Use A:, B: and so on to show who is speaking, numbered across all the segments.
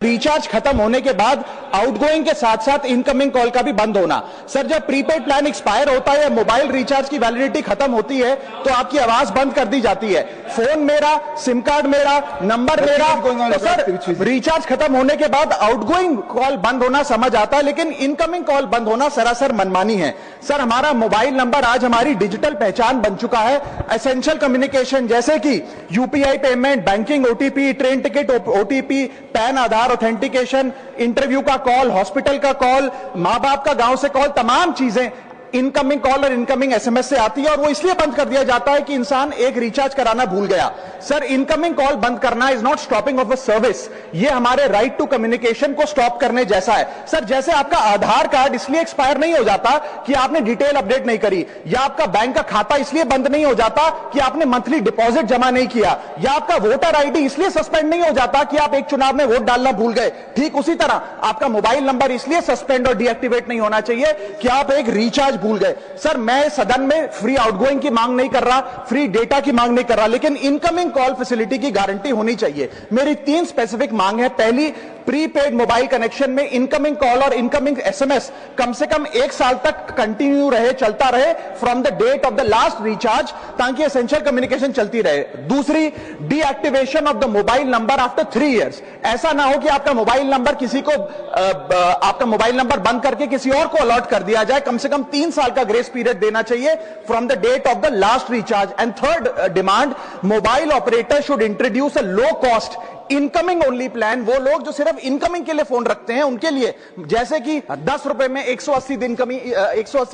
A: Recharge खत्म होने के बाद आउटगोइंग के साथ साथ इनकमिंग कॉल का भी बंद होना। सर, जब प्रीपेड प्लान एक्सपायर होता है या मोबाइल रिचार्ज की वैलिडिटी खत्म होती है तो आपकी आवाज बंद कर दी जाती है। फोन मेरा, सिम कार्ड मेरा, नंबर मेरा। तो सर, रिचार्ज खत्म होने के बाद आउटगोइंग कॉल बंद होना समझ आता है, लेकिन इनकमिंग कॉल बंद होना सरासर मनमानी है। सर, हमारा मोबाइल नंबर आज हमारी डिजिटल पहचान बन चुका है। एसेंशियल कम्युनिकेशन जैसे कि UPI payment, banking, OTP, train ticket OTP, PAN, Aadhaar authentication, interview का कॉल, हॉस्पिटल का कॉल, मां बाप का गांव से कॉल, तमाम चीजें इनकमिंग कॉल और इनकमिंग एसएमएस से आती है और वो इसलिए बंद कर दिया जाता है कि इंसान एक रिचार्ज कराना भूल गया। सर, इनकमिंग कॉल बंद करना is not stopping of a service, ये हमारे राइट टू कम्युनिकेशन को स्टॉप करने जैसा है। सर, जैसे आपका आधार कार्ड इसलिए एक्सपायर नहीं हो जाता कि आपने डिटेल अपडेट नहीं करी, या आपका बैंक का खाता इसलिए बंद नहीं हो जाता कि आपने मंथली डिपॉजिट जमा नहीं किया, या आपका वोटर आईडी इसलिए सस्पेंड नहीं हो जाता कि आप एक चुनाव में वोट डालना भूल गए। ठीक उसी तरह आपका मोबाइल नंबर इसलिए सस्पेंड और डीएक्टिवेट नहीं होना चाहिए कि आप एक रिचार्ज भूल गए। सर, मैं सदन में फ्री आउटगोइंग की मांग नहीं कर रहा, फ्री डेटा की मांग नहीं कर रहा, लेकिन इनकमिंग कॉल फैसिलिटी की गारंटी होनी चाहिए। मेरी 3 स्पेसिफिक मांग है। पहली, प्रीपेड मोबाइल कनेक्शन में इनकमिंग कॉल और इनकमिंग एसएमएस कम से कम 1 साल तक कंटिन्यू रहे, चलता रहे from the date of the last recharge, ताकि एसेंशियल कम्युनिकेशन चलती रहे। दूसरी, deactivation of the mobile number after 3 years. ऐसा ना हो कि आपका मोबाइल नंबर किसी को आपका मोबाइल नंबर बंद करके किसी और को अलॉट कर दिया जाए। कम से कम 3 साल का ग्रेस पीरियड देना चाहिए from the date of the last recharge. And third demand, mobile operator should introduce a low cost incoming only plan. वो लोग जो सिर्फ इनकमिंग के लिए फोन रखते हैं उनके लिए, जैसे कि 10 रुपए में 180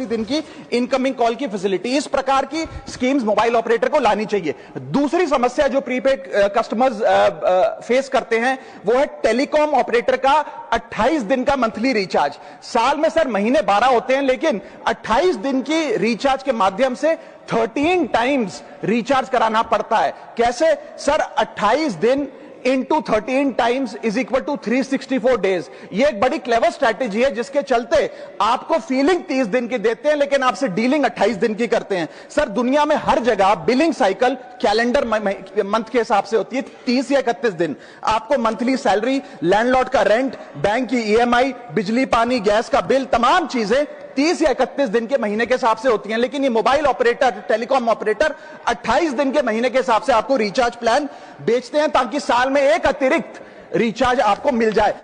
A: दिन की इनकमिंग कॉल की फैसिलिटी, इस प्रकार की स्कीम्स मोबाइल ऑपरेटर को लानी चाहिए। दूसरी समस्या जो प्रीपेड कस्टमर्स फेस करते हैं वो है टेलीकॉम ऑपरेटर का 28 दिन का मंथली रिचार्ज। साल में सर महीने 12 होते हैं, लेकिन 28 दिन की रिचार्ज के माध्यम से 13 टाइम्स रिचार्ज कराना पड़ता है। कैसे सर? 28 दिन into 13 times is equal to 364 days. ये एक बड़ी क्लेवर स्ट्रैटेजी है जिसके चलते आपको फीलिंग 30 दिन की देते हैं, लेकिन आपसे डीलिंग 28 दिन की करते हैं। सर, दुनिया में हर जगह बिलिंग साइकिल कैलेंडर मंथ के हिसाब से होती है, 30 या 31 दिन। आपको मंथली सैलरी, लैंडलॉर्ड का रेंट, बैंक की ईएमआई, बिजली पानी गैस का बिल, तमाम चीजें 30 या 31 दिन के महीने के हिसाब से होती हैं। लेकिन ये मोबाइल ऑपरेटर, टेलीकॉम ऑपरेटर 28 दिन के महीने के हिसाब से आपको रिचार्ज प्लान बेचते हैं, ताकि साल में एक अतिरिक्त रिचार्ज आपको मिल जाए।